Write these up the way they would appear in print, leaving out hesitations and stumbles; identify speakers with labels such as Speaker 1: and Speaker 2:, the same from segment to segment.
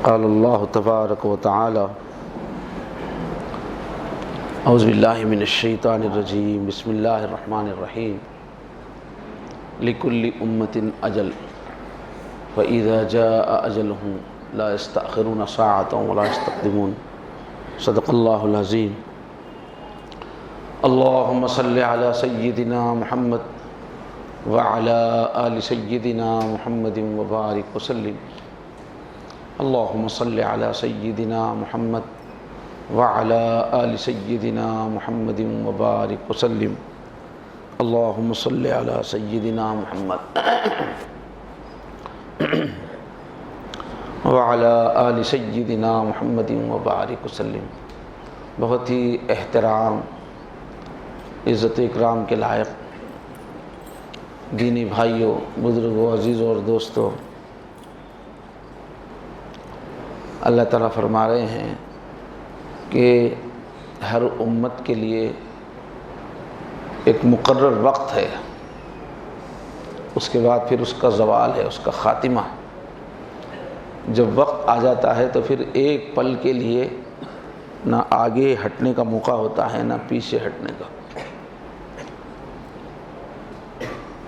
Speaker 1: قال اللہ تبارک و تعالی اعوذ باللہ من الشیطان الرجیم بسم اللہ الرحمن الرحیم لکل امۃ اجل فاذا جاء اجلهم لا يستأخرون ساعة ولا يستقدمون صدق اللہ العظیم اللہم صل علی سیدنا محمد وعلی آل سیدنا محمد وبارک وسلم اللہم صل علی سیدنا محمد وعلی آل سیدنا محمد وبارک وسلم اللہم صل علی سیدنا محمد وعلی آل سیدنا محمد وبارک وسلم۔ بہت ہی احترام، عزت و اکرام کے لائق دینی بھائیوں، بزرگوں، عزیزوں اور دوستوں، اللہ تعالیٰ فرما رہے ہیں کہ ہر امت کے لیے ایک مقرر وقت ہے، اس کے بعد پھر اس کا زوال ہے، اس کا خاتمہ ہے۔ جب وقت آ جاتا ہے تو پھر ایک پل کے لیے نہ آگے ہٹنے کا موقع ہوتا ہے نہ پیچھے ہٹنے کا۔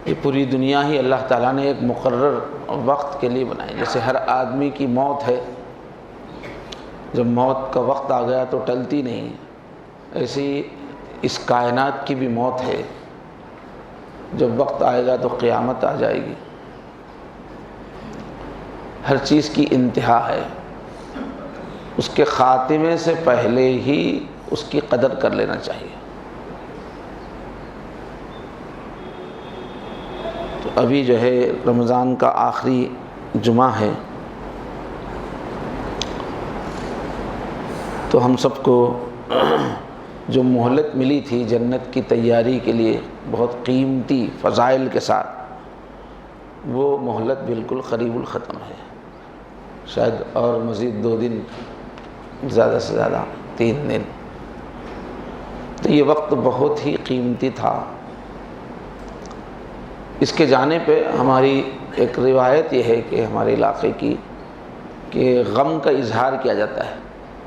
Speaker 1: یہ پوری دنیا ہی اللہ تعالیٰ نے ایک مقرر وقت کے لیے بنائی۔ جیسے ہر آدمی کی موت ہے، جب موت کا وقت آ گیا تو ٹلتی نہیں، ایسی اس کائنات کی بھی موت ہے، جب وقت آئے گا تو قیامت آ جائے گی۔ ہر چیز کی انتہا ہے، اس کے خاتمے سے پہلے ہی اس کی قدر کر لینا چاہیے۔ تو ابھی جو ہے رمضان کا آخری جمعہ ہے، تو ہم سب کو جو مہلت ملی تھی جنت کی تیاری کے لیے بہت قیمتی فضائل کے ساتھ، وہ مہلت بالکل قریب الختم ہے۔ شاید اور مزید 2 دن، زیادہ سے زیادہ 3 دن۔ تو یہ وقت بہت ہی قیمتی تھا۔ اس کے جانے پہ ہماری ایک روایت یہ ہے کہ ہمارے علاقے کی کہ غم کا اظہار کیا جاتا ہے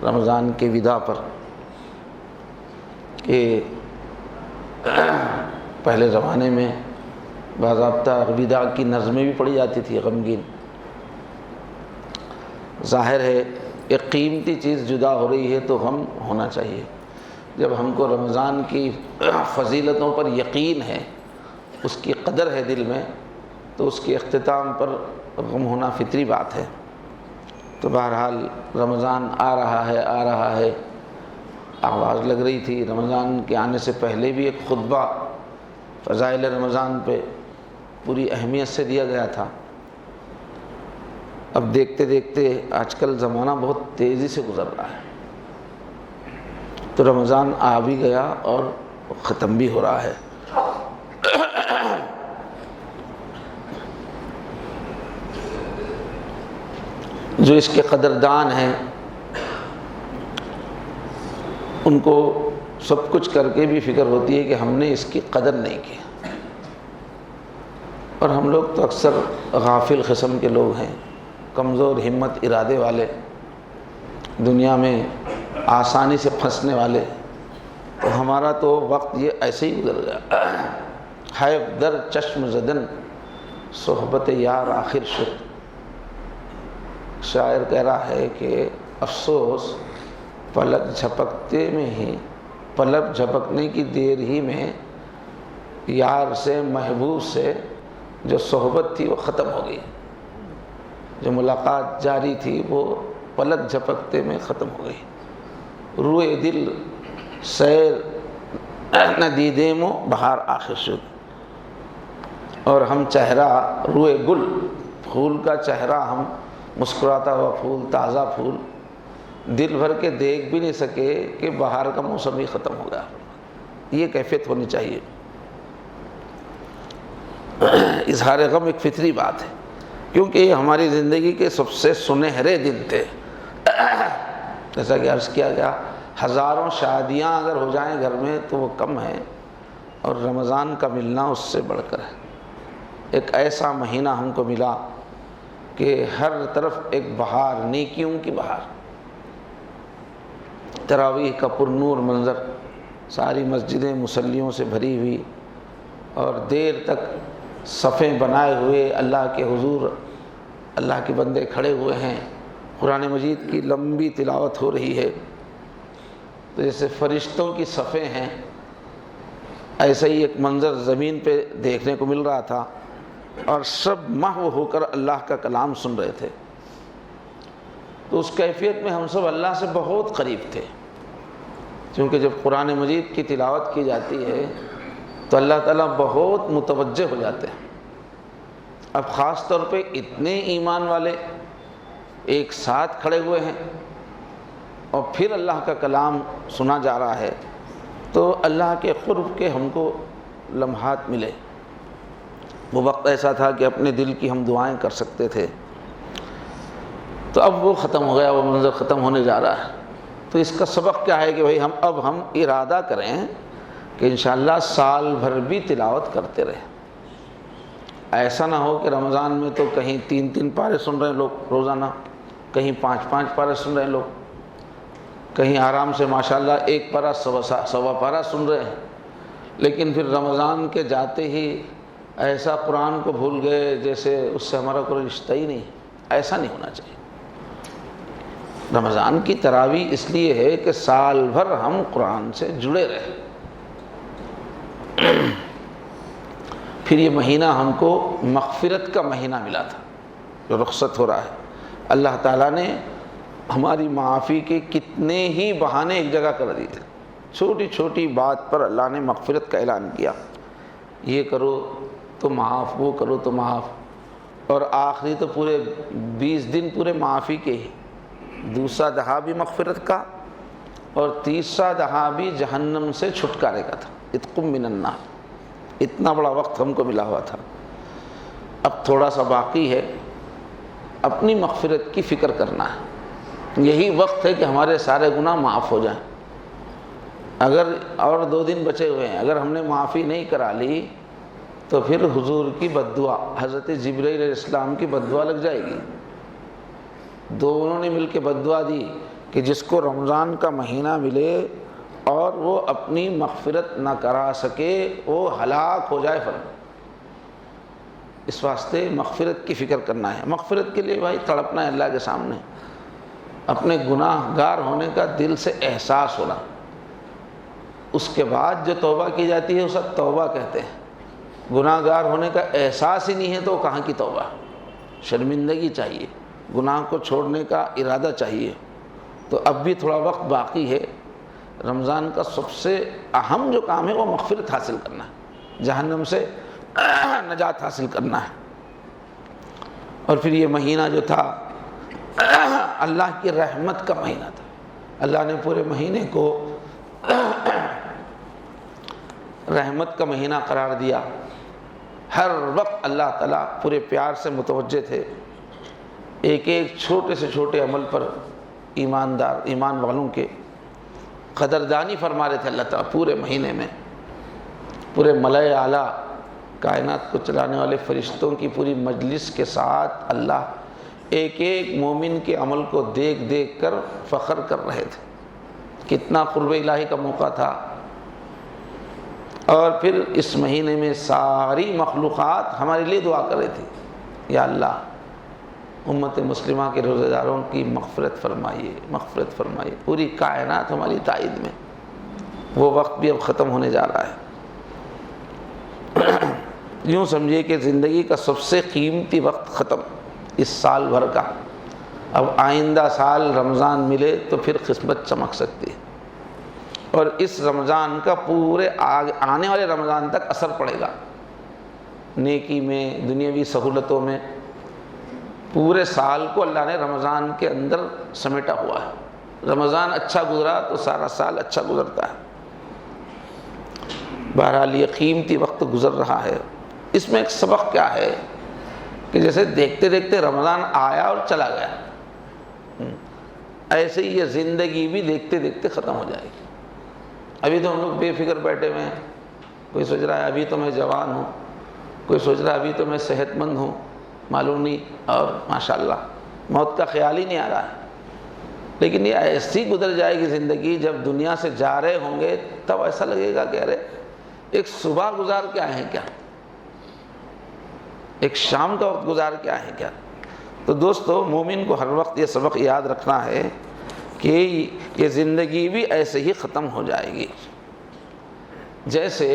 Speaker 1: رمضان کے وداع پر، کہ پہلے زمانے میں باضابطہ وداع کی نظمیں بھی پڑھی جاتی تھی غمگین۔ ظاہر ہے ایک قیمتی چیز جدا ہو رہی ہے تو غم ہونا چاہیے۔ جب ہم کو رمضان کی فضیلتوں پر یقین ہے، اس کی قدر ہے دل میں، تو اس کے اختتام پر غم ہونا فطری بات ہے۔ تو بہرحال رمضان آ رہا ہے، آواز لگ رہی تھی۔ رمضان کے آنے سے پہلے بھی ایک خطبہ فضائل رمضان پہ پوری اہمیت سے دیا گیا تھا۔ اب دیکھتے دیکھتے آج کل زمانہ بہت تیزی سے گزر رہا ہے، تو رمضان آ بھی گیا اور ختم بھی ہو رہا ہے۔ جو اس کے قدردان ہیں ان کو سب کچھ کر کے بھی فکر ہوتی ہے کہ ہم نے اس کی قدر نہیں کی، اور ہم لوگ تو اکثر غافل قسم کے لوگ ہیں، کمزور ہمت ارادے والے، دنیا میں آسانی سے پھنسنے والے۔ تو ہمارا تو وقت یہ ایسے ہی گزر گیا۔ حیف در چشم زدن صحبت یار آخر شد۔ شاعر کہہ رہا ہے کہ افسوس پلک جھپکنے کی دیر ہی میں یار سے، محبوب سے جو صحبت تھی وہ ختم ہو گئی، جو ملاقات جاری تھی وہ پلک جھپکتے میں ختم ہو گئی۔ روئے دل سیر ندیدیم و بہار آخر شد۔ اور ہم چہرہ روئے گل، پھول کا چہرہ، ہم مسکراتا ہوا پھول، تازہ پھول، دل بھر کے دیکھ بھی نہیں سکے کہ بہار کا موسم ہی ختم ہو گیا۔ یہ کیفیت ہونی چاہیے۔ اظہار غم ایک فطری بات ہے، کیونکہ یہ ہماری زندگی کے سب سے سنہرے دن تھے۔ جیسا کہ عرض کیا گیا، ہزاروں شادیاں اگر ہو جائیں گھر میں تو وہ کم ہیں، اور رمضان کا ملنا اس سے بڑھ کر ہے۔ ایک ایسا مہینہ ہم کو ملا کہ ہر طرف ایک بہار، نیکیوں کی بہار، تراویح کا پرنور منظر، ساری مسجدیں مصلیوں سے بھری ہوئی اور دیر تک صفیں بنائے ہوئے اللہ کے حضور اللہ کے بندے کھڑے ہوئے ہیں، قرآن مجید کی لمبی تلاوت ہو رہی ہے، تو جیسے فرشتوں کی صفیں ہیں ایسا ہی ایک منظر زمین پہ دیکھنے کو مل رہا تھا، اور سب محو ہو کر اللہ کا کلام سن رہے تھے۔ تو اس کیفیت میں ہم سب اللہ سے بہت قریب تھے، کیونکہ جب قرآن مجید کی تلاوت کی جاتی ہے تو اللہ تعالیٰ بہت متوجہ ہو جاتے ہیں۔ اب خاص طور پہ اتنے ایمان والے ایک ساتھ کھڑے ہوئے ہیں اور پھر اللہ کا کلام سنا جا رہا ہے، تو اللہ کے قرب کے ہم کو لمحات ملے۔ وہ وقت ایسا تھا کہ اپنے دل کی ہم دعائیں کر سکتے تھے۔ تو اب وہ ختم ہو گیا، وہ منظر ختم ہونے جا رہا ہے۔ تو اس کا سبق کیا ہے کہ بھئی اب ہم ارادہ کریں کہ انشاءاللہ سال بھر بھی تلاوت کرتے رہیں۔ ایسا نہ ہو کہ رمضان میں تو کہیں 3 پارے سن رہے ہیں لوگ روزانہ، کہیں 5 پارے سن رہے ہیں لوگ، کہیں آرام سے ماشاءاللہ 1 پارہ سوا پارہ سن رہے ہیں، لیکن پھر رمضان کے جاتے ہی ایسا قرآن کو بھول گئے جیسے اس سے ہمارا کوئی رشتہ ہی نہیں۔ ایسا نہیں ہونا چاہیے۔ رمضان کی تراویح اس لیے ہے کہ سال بھر ہم قرآن سے جڑے رہیں۔ پھر یہ مہینہ ہم کو مغفرت کا مہینہ ملا تھا جو رخصت ہو رہا ہے۔ اللہ تعالیٰ نے ہماری معافی کے کتنے ہی بہانے ایک جگہ کر دیے، چھوٹی چھوٹی بات پر اللہ نے مغفرت کا اعلان کیا، یہ کرو تو معاف، وہ کرو تو معاف، اور آخری تو پورے 20 دن پورے معافی کے ہی، دوسرا دہا بھی مغفرت کا اور تیسرا دہا بھی جہنم سے چھٹکارے کا تھا، اتقم من النار۔ اتنا بڑا وقت ہم کو ملا ہوا تھا۔ اب تھوڑا سا باقی ہے، اپنی مغفرت کی فکر کرنا ہے۔ یہی وقت ہے کہ ہمارے سارے گناہ معاف ہو جائیں۔ اگر اور 2 دن بچے ہوئے ہیں، اگر ہم نے معافی نہیں کرا لی تو پھر حضور کی بد دعا، حضرت جبرائیل علیہ السلام کی بد دعا لگ جائے گی۔ دونوں نے مل کے بد دعا دی کہ جس کو رمضان کا مہینہ ملے اور وہ اپنی مغفرت نہ کرا سکے وہ ہلاک ہو جائے فرمایا۔ اس واسطے مغفرت کی فکر کرنا ہے۔ مغفرت کے لیے بھائی تڑپنا ہے اللہ کے سامنے، اپنے گناہ گار ہونے کا دل سے احساس ہونا۔ اس کے بعد جو توبہ کی جاتی ہے اسے توبہ کہتے ہیں۔ گناہ گار ہونے کا احساس ہی نہیں ہے تو کہاں کی توبہ؟ شرمندگی چاہیے، گناہ کو چھوڑنے کا ارادہ چاہیے۔ تو اب بھی تھوڑا وقت باقی ہے۔ رمضان کا سب سے اہم جو کام ہے وہ مغفرت حاصل کرنا ہے، جہنم سے نجات حاصل کرنا ہے۔ اور پھر یہ مہینہ جو تھا اللہ کی رحمت کا مہینہ تھا۔ اللہ نے پورے مہینے کو رحمت کا مہینہ قرار دیا۔ ہر وقت اللہ تعالیٰ پورے پیار سے متوجہ تھے، ایک ایک چھوٹے سے چھوٹے عمل پر ایمان والوں کے قدردانی فرما رہے تھے اللہ تعالیٰ پورے مہینے میں۔ پورے ملائے اعلیٰ کائنات کو چلانے والے فرشتوں کی پوری مجلس کے ساتھ اللہ ایک ایک مومن کے عمل کو دیکھ دیکھ کر فخر کر رہے تھے۔ کتنا قرب الہی کا موقع تھا۔ اور پھر اس مہینے میں ساری مخلوقات ہمارے لیے دعا کر رہی تھی، یا اللہ امت مسلمہ کے روزہ داروں کی مغفرت فرمائیے، مغفرت فرمائیے۔ پوری کائنات ہماری تائید میں۔ وہ وقت بھی اب ختم ہونے جا رہا ہے۔ یوں سمجھیے کہ زندگی کا سب سے قیمتی وقت ختم، اس سال بھر کا۔ اب آئندہ سال رمضان ملے تو پھر قسمت چمک سکتی ہے، اور اس رمضان کا پورے آنے والے رمضان تک اثر پڑے گا، نیکی میں، دنیاوی سہولتوں میں۔ پورے سال کو اللہ نے رمضان کے اندر سمیٹا ہوا ہے۔ رمضان اچھا گزرا تو سارا سال اچھا گزرتا ہے۔ بہرحال یہ قیمتی وقت گزر رہا ہے۔ اس میں ایک سبق کیا ہے کہ جیسے دیکھتے دیکھتے رمضان آیا اور چلا گیا، ایسے ہی یہ زندگی بھی دیکھتے دیکھتے ختم ہو جائے گی۔ ابھی تو ہم لوگ بے فکر بیٹھے ہوئے ہیں، کوئی سوچ رہا ہے ابھی تو میں جوان ہوں، کوئی سوچ رہا ہے ابھی تو میں صحت مند ہوں، معلوم نہیں، اور ماشاءاللہ موت کا خیال ہی نہیں آ رہا ہے۔ لیکن یہ ایسی گزر جائے گی زندگی، جب دنیا سے جا رہے ہوں گے تب ایسا لگے گا کہ ارے ایک صبح گزار کے آئے ہیں کیا، ایک شام کا وقت گزار کے آئے ہیں کیا۔ تو دوستو، مومن کو ہر وقت یہ سبق یاد رکھنا ہے کہ یہ زندگی بھی ایسے ہی ختم ہو جائے گی۔ جیسے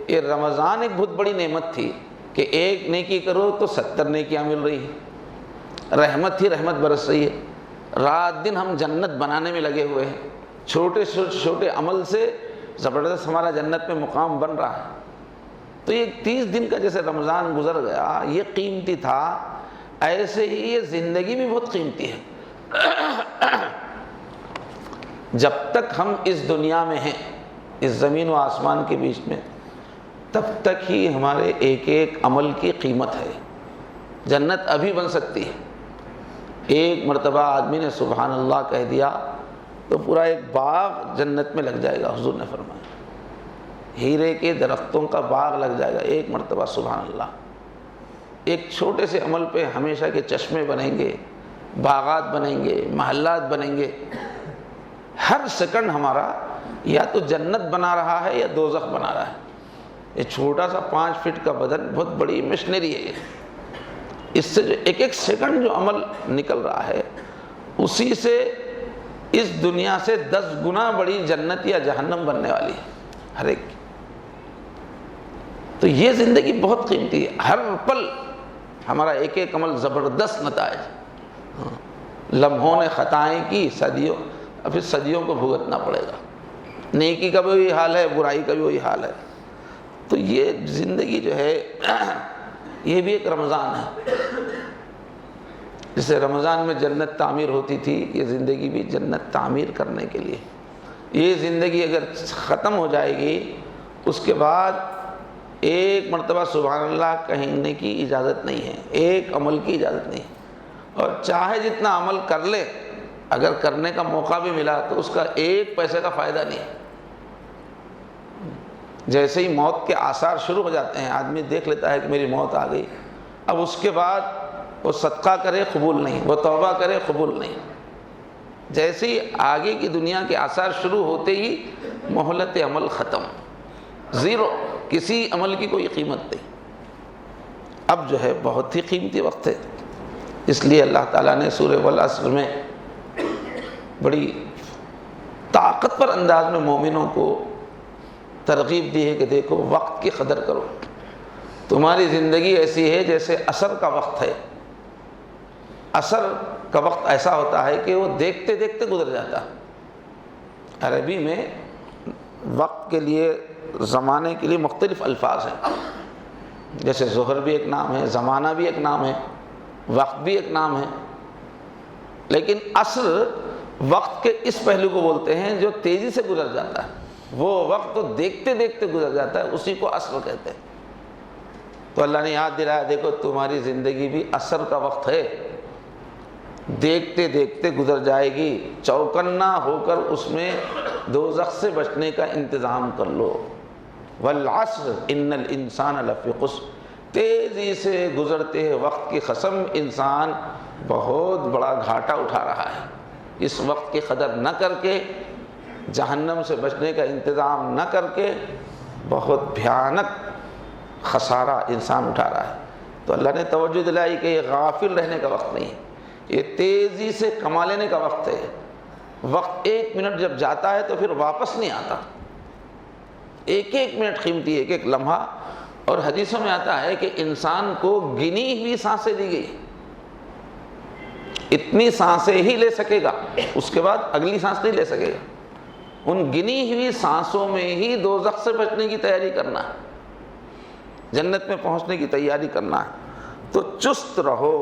Speaker 1: یہ رمضان ایک بہت بڑی نعمت تھی کہ ایک نیکی کرو تو 70 نیکیاں مل رہی ہیں، رحمت ہی رحمت برس رہی ہے، رات دن ہم جنت بنانے میں لگے ہوئے ہیں، چھوٹے چھوٹے عمل سے زبردست ہمارا جنت میں مقام بن رہا ہے۔ تو یہ 30 دن کا جیسے رمضان گزر گیا یہ قیمتی تھا، ایسے ہی یہ زندگی بھی بہت قیمتی ہے۔ جب تک ہم اس دنیا میں ہیں، اس زمین و آسمان کے بیچ میں، تب تک ہی ہمارے ایک ایک عمل کی قیمت ہے۔ جنت ابھی بن سکتی ہے۔ ایک مرتبہ آدمی نے سبحان اللہ کہہ دیا تو پورا ایک باغ جنت میں لگ جائے گا، حضور نے فرمایا، ہیرے کے درختوں کا باغ لگ جائے گا ایک مرتبہ سبحان اللہ۔ ایک چھوٹے سے عمل پہ ہمیشہ کے چشمے بنیں گے، باغات بنیں گے، محلات بنیں گے۔ ہر سیکنڈ ہمارا یا تو جنت بنا رہا ہے یا دوزخ بنا رہا ہے۔ یہ چھوٹا سا 5 فٹ کا بدن بہت بڑی مشنری ہے۔ اس سے جو ایک ایک سیکنڈ جو عمل نکل رہا ہے، اسی سے اس دنیا سے 10 گنا بڑی جنت یا جہنم بننے والی ہے ہر ایک کی۔ تو یہ زندگی بہت قیمتی ہے۔ ہر پل ہمارا ایک ایک عمل زبردست نتائج۔ لمحوں نے خطائیں کی، پھر صدیوں کو بھگتنا پڑے گا۔ نیکی کا بھی وہی حال ہے، برائی کا بھی وہی حال ہے۔ تو یہ زندگی جو ہے یہ بھی ایک رمضان ہے۔ جسے رمضان میں جنت تعمیر ہوتی تھی، یہ زندگی بھی جنت تعمیر کرنے کے لیے۔ یہ زندگی اگر ختم ہو جائے گی، اس کے بعد ایک مرتبہ سبحان اللہ کہنے کی اجازت نہیں ہے، ایک عمل کی اجازت نہیں ہے۔ اور چاہے جتنا عمل کر لے، اگر کرنے کا موقع بھی ملا تو اس کا 1 پیسے کا فائدہ نہیں ہے۔ جیسے ہی موت کے آثار شروع ہو جاتے ہیں، آدمی دیکھ لیتا ہے کہ میری موت آ گئی، اب اس کے بعد وہ صدقہ کرے قبول نہیں، وہ توبہ کرے قبول نہیں۔ جیسے ہی آگے کی دنیا کے آثار شروع ہوتے ہی مہلت عمل ختم، زیرو، کسی عمل کی کوئی قیمت نہیں۔ اب جو ہے بہت ہی قیمتی وقت ہے۔ اس لیے اللہ تعالیٰ نے سورہ والعصر میں بڑی طاقتور انداز میں مومنوں کو ترغیب دی ہے کہ دیکھو وقت کی قدر کرو۔ تمہاری زندگی ایسی ہے جیسے عصر کا وقت ہے۔ عصر کا وقت ایسا ہوتا ہے کہ وہ دیکھتے دیکھتے گزر جاتا ہے۔ عربی میں وقت کے لیے، زمانے کے لیے مختلف الفاظ ہیں۔ جیسے ظہر بھی ایک نام ہے، زمانہ بھی ایک نام ہے، وقت بھی ایک نام ہے۔ لیکن عصر وقت کے اس پہلو کو بولتے ہیں جو تیزی سے گزر جاتا ہے۔ وہ وقت تو دیکھتے دیکھتے گزر جاتا ہے، اسی کو عصر کہتے ہیں۔ تو اللہ نے یاد دلایا، دیکھو تمہاری زندگی بھی عصر کا وقت ہے، دیکھتے دیکھتے گزر جائے گی، چوکنا ہو کر اس میں دوزخ سے بچنے کا انتظام کر لو۔ والعصر ان الانسان لفی خسر، تیزی سے گزرتے وقت کی قسم، انسان بہت بڑا گھاٹا اٹھا رہا ہے۔ اس وقت کی قدر نہ کر کے، جہنم سے بچنے کا انتظام نہ کر کے، بہت بھیانک خسارہ انسان اٹھا رہا ہے۔ تو اللہ نے توجہ دلائی کہ یہ غافل رہنے کا وقت نہیں ہے، یہ تیزی سے کما لینے کا وقت ہے۔ وقت 1 منٹ جب جاتا ہے تو پھر واپس نہیں آتا۔ ایک ایک منٹ قیمتی ہے، ایک ایک لمحہ۔ اور حدیثوں میں آتا ہے کہ انسان کو گنی ہوئی سانسیں دی گئی، اتنی سانسیں ہی لے سکے گا، اس کے بعد اگلی سانس نہیں لے سکے گا۔ ان گنی ہوئی سانسوں میں ہی دوزخ سے بچنے کی تیاری کرنا ہے، جنت میں پہنچنے کی تیاری کرنا ہے۔ تو چست رہو،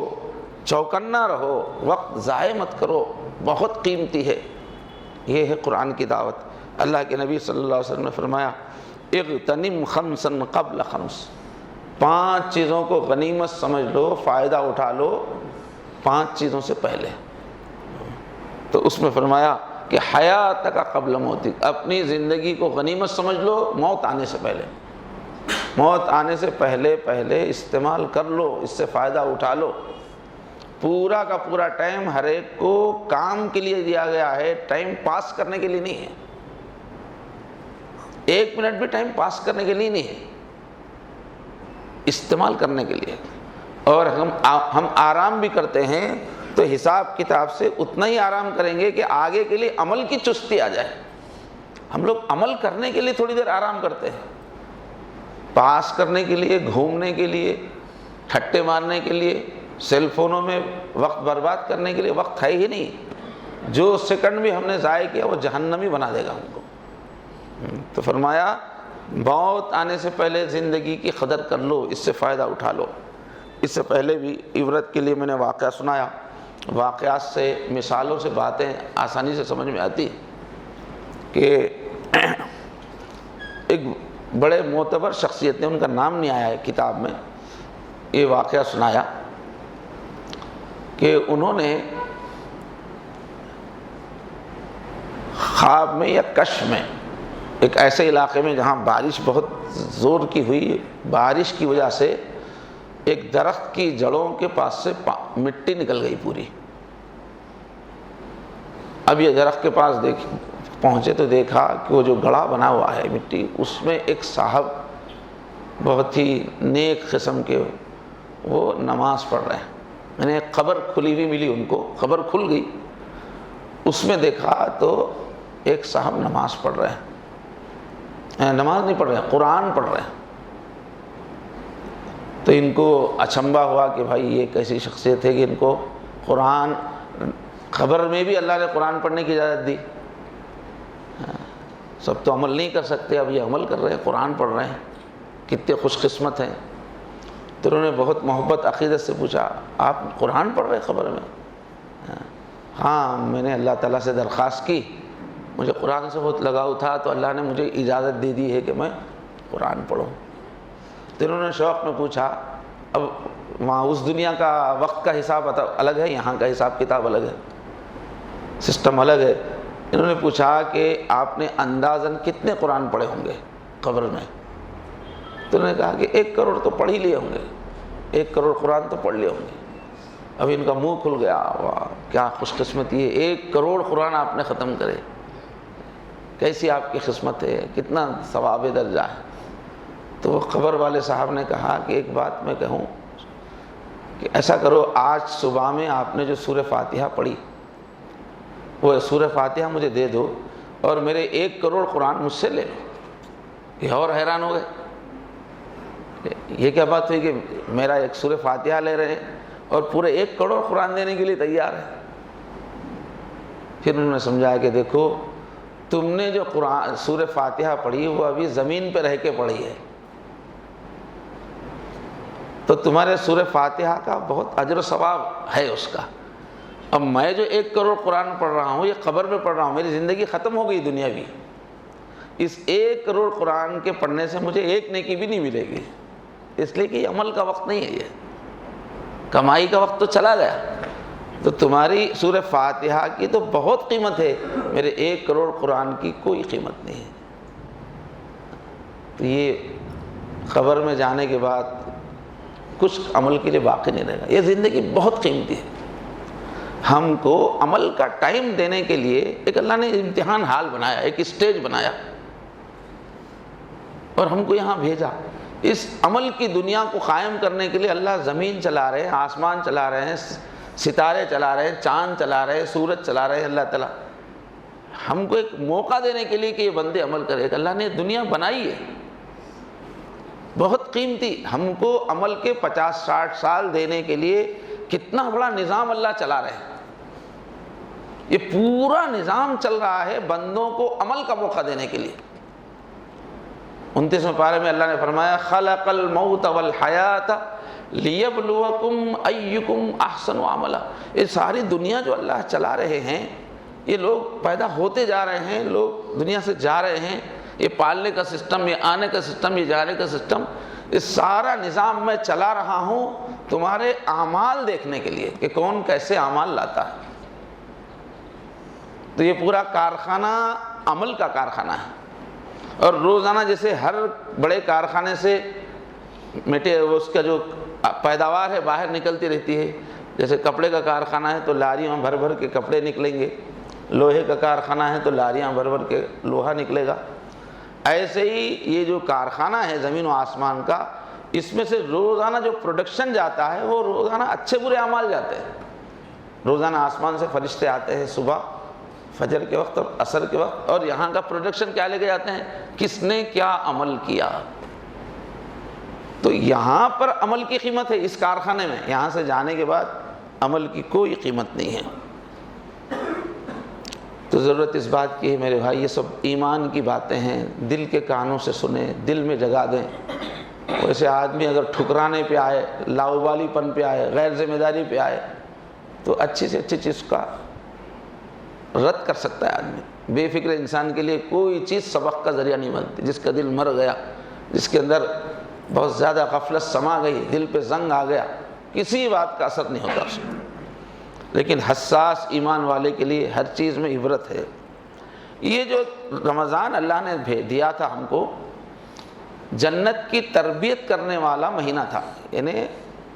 Speaker 1: چوکنا رہو، وقت ضائع مت کرو، بہت قیمتی ہے۔ یہ ہے قرآن کی دعوت۔ اللہ کے نبی صلی اللہ علیہ وسلم نے فرمایا، اغتنم خمسا قبل خمس، 5 چیزوں کو غنیمت سمجھ لو، فائدہ اٹھا لو 5 چیزوں سے پہلے۔ تو اس میں فرمایا کہ حیاتک قبل موتک، اپنی زندگی کو غنیمت سمجھ لو موت آنے سے پہلے۔ موت آنے سے پہلے پہلے استعمال کر لو، اس سے فائدہ اٹھا لو۔ پورا کا پورا ٹائم ہر ایک کو کام کے لیے دیا گیا ہے، ٹائم پاس کرنے کے لیے نہیں ہے، 1 منٹ بھی ٹائم پاس کرنے کے لیے نہیں ہے، استعمال کرنے کے لیے۔ اور ہم آرام بھی کرتے ہیں تو حساب کتاب سے اتنا ہی آرام کریں گے کہ آگے کے لیے عمل کی چستی آ جائے۔ ہم لوگ عمل کرنے کے لیے تھوڑی دیر آرام کرتے ہیں، پاس کرنے کے لیے، گھومنے کے لیے، ٹھٹے مارنے کے لیے، سیل فونوں میں وقت برباد کرنے کے لیے وقت ہے ہی نہیں۔ جو سیکنڈ بھی ہم نے ضائع کیا وہ جہنمی بنا دے گا ہم کو۔ تو فرمایا موت آنے سے پہلے زندگی کی قدر کر لو، اس سے فائدہ اٹھا لو۔ اس سے پہلے بھی عبرت کے لیے میں نے واقعہ سنایا، واقعات سے، مثالوں سے باتیں آسانی سے سمجھ میں آتی کہ ایک بڑے معتبر شخصیت نے، ان کا نام نہیں آیا ہے کتاب میں، یہ واقعہ سنایا کہ انہوں نے خواب میں یا کش میں ایک ایسے علاقے میں جہاں بارش بہت زور کی ہوئی، بارش کی وجہ سے ایک درخت کی جڑوں کے پاس سے مٹی نکل گئی پوری۔ اب یہ درخت کے پاس پہنچے تو دیکھا کہ وہ جو گڑھا بنا ہوا ہے مٹی، اس میں ایک صاحب بہت ہی نیک قسم کے وہ نماز پڑھ رہے ہیں۔ میں نے ایک خبر کھلی ہوئی ملی ان کو، خبر کھل گئی، اس میں دیکھا تو ایک صاحب نماز پڑھ رہے ہیں، نماز نہیں پڑھ رہے ہیں، قرآن پڑھ رہے ہیں۔ تو ان کو اچنبھا ہوا کہ بھائی یہ کیسی شخصیت ہے کہ ان کو قرآن، خبر میں بھی اللہ نے قرآن پڑھنے کی اجازت دی، سب تو عمل نہیں کر سکتے، اب یہ عمل کر رہے ہیں، قرآن پڑھ رہے ہیں، کتنے خوش قسمت ہیں۔ تو انہوں نے بہت محبت عقیدت سے پوچھا آپ قرآن پڑھ رہے خبر میں؟ ہاں، میں نے اللہ تعالیٰ سے درخواست کی، مجھے قرآن سے بہت لگاؤ تھا تو اللہ نے مجھے اجازت دے دی ہے کہ میں قرآن پڑھوں۔ تو انہوں نے شوق میں پوچھا، اب وہاں اس دنیا کا وقت کا حساب الگ ہے، یہاں کا حساب کتاب الگ ہے، سسٹم الگ ہے۔ انہوں نے پوچھا کہ آپ نے اندازاً کتنے قرآن پڑھے ہوں گے قبر میں؟ تو انہوں نے کہا کہ 1 کروڑ تو پڑھ ہی لیے ہوں گے، 1 کروڑ قرآن تو پڑھ لیے ہوں گے۔ اب ان کا منہ کھل گیا، واہ کیا خوش قسمتی ہے، 1 کروڑ قرآن آپ نے ختم کرے، کیسی آپ کی قسمت ہے، کتنا ثواب درجہ ہے۔ تو وہ قبر والے صاحب نے کہا کہ ایک بات میں کہوں کہ ایسا کرو، آج صبح میں آپ نے جو سورہ فاتحہ پڑھی وہ سورہ فاتحہ مجھے دے دو اور میرے 1 کروڑ قرآن مجھ سے لے لو۔ یہ اور حیران ہو گئے، یہ کیا بات ہوئی کہ میرا ایک سورہ فاتحہ لے رہے ہیں اور پورے 1 کروڑ قرآن دینے کے لیے تیار ہے۔ پھر انہوں نے سمجھایا کہ دیکھو تم نے جو قرآن سورہ فاتحہ پڑھی وہ ابھی زمین پہ رہ کے پڑھی ہے، تو تمہارے سورہ فاتحہ کا بہت اجر و ثواب ہے اس کا۔ اب میں جو 1 کروڑ قرآن پڑھ رہا ہوں یہ قبر میں پڑھ رہا ہوں، میری زندگی ختم ہو گئی دنیاوی، اس 1 کروڑ قرآن کے پڑھنے سے مجھے 1 نیکی بھی نہیں ملے گی، اس لیے کہ یہ عمل کا وقت نہیں ہے، یہ کمائی کا وقت تو چلا گیا۔ تو تمہاری سورہ فاتحہ کی تو بہت قیمت ہے، میرے 1 کروڑ قرآن کی کوئی قیمت نہیں ہے۔ تو یہ قبر میں جانے کے بعد کچھ عمل کے لیے باقی نہیں رہے گا۔ یہ زندگی بہت قیمتی ہے، ہم کو عمل کا ٹائم دینے کے لیے ایک اللہ نے امتحان حال بنایا، ایک اسٹیج بنایا اور ہم کو یہاں بھیجا۔ اس عمل کی دنیا کو قائم کرنے کے لیے اللہ زمین چلا رہے ہیں، آسمان چلا رہے ہیں، ستارے چلا رہے ہیں، چاند چلا رہے ہیں، سورج چلا رہے ہیں۔ اللہ تعالیٰ ہم کو ایک موقع دینے کے لیے کہ یہ بندے عمل کرے، کہ اللہ نے دنیا بنائی ہے بہت قیمتی، ہم کو عمل کے 50-60 سال دینے کے لیے کتنا بڑا نظام اللہ چلا رہے ہیں۔ یہ پورا نظام چل رہا ہے بندوں کو عمل کا موقع دینے کے لیے۔ 29ویں پارے میں اللہ نے فرمایا خلق الموت والحیات لیبلوکم ایکم احسن عملا۔ یہ ساری دنیا جو اللہ چلا رہے ہیں، یہ لوگ پیدا ہوتے جا رہے ہیں، لوگ دنیا سے جا رہے ہیں، یہ پالنے کا سسٹم، یہ آنے کا سسٹم، یہ جانے کا سسٹم، یہ سارا نظام میں چلا رہا ہوں تمہارے اعمال دیکھنے کے لیے کہ کون کیسے اعمال لاتا ہے۔ تو یہ پورا کارخانہ عمل کا کارخانہ ہے، اور روزانہ جیسے ہر بڑے کارخانے سے اس کا جو پیداوار ہے باہر نکلتی رہتی ہے. جیسے کپڑے کا کارخانہ ہے تو لاریاں بھر بھر کے کپڑے نکلیں گے، لوہے کا کارخانہ ہے تو لاریاں بھر بھر کے لوہا نکلے گا. ایسے ہی یہ جو کارخانہ ہے زمین و آسمان کا، اس میں سے روزانہ جو پروڈکشن جاتا ہے وہ روزانہ اچھے برے اعمال جاتے ہیں. روزانہ آسمان سے فرشتے آتے ہیں صبح فجر کے وقت اور عصر کے وقت، اور یہاں کا پروڈکشن کیا لے کے جاتے ہیں؟ کس نے کیا عمل کیا. تو یہاں پر عمل کی قیمت ہے اس کارخانے میں، یہاں سے جانے کے بعد عمل کی کوئی قیمت نہیں ہے. تو ضرورت اس بات کی ہے میرے بھائی، یہ سب ایمان کی باتیں ہیں، دل کے کانوں سے سنیں، دل میں جگا دیں. ویسے آدمی اگر ٹھکرانے پہ آئے، لاؤبالی پن پہ آئے، غیر ذمہ داری پہ آئے، تو اچھی سے اچھی چیز کا رد کر سکتا ہے آدمی. بے فکر انسان کے لیے کوئی چیز سبق کا ذریعہ نہیں بنتی. جس کا دل مر گیا، جس کے اندر بہت زیادہ غفلت سما گئی، دل پہ زنگ آ گیا، کسی بات کا اثر نہیں ہوتا اس میں. لیکن حساس ایمان والے کے لیے ہر چیز میں عبرت ہے. یہ جو رمضان اللہ نے دیا تھا ہم کو، جنت کی تربیت کرنے والا مہینہ تھا. یعنی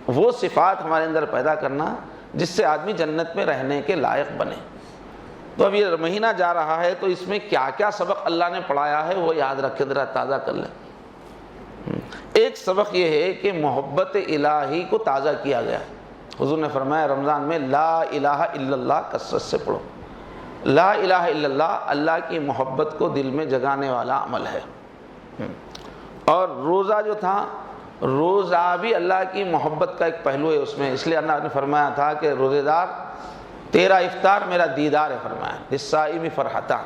Speaker 1: وہ صفات ہمارے اندر پیدا کرنا جس سے آدمی جنت میں رہنے کے لائق بنے. تو اب یہ مہینہ جا رہا ہے تو اس میں کیا کیا سبق اللہ نے پڑھایا ہے وہ یاد رکھے، ذرا تازہ کر لیں. ایک سبق یہ ہے کہ محبت الہی کو تازہ کیا گیا. حضور نے فرمایا رمضان میں لا الہ الا اللہ کثرت سے پڑھو. لا الہ الا اللہ اللہ کی محبت کو دل میں جگانے والا عمل ہے. اور روزہ جو تھا، روزہ بھی اللہ کی محبت کا ایک پہلو ہے اس میں. اس لیے اللہ نے فرمایا تھا کہ روزے دار تیرا افطار میرا دیدار ہے، فرمایا للصائم فرحتان.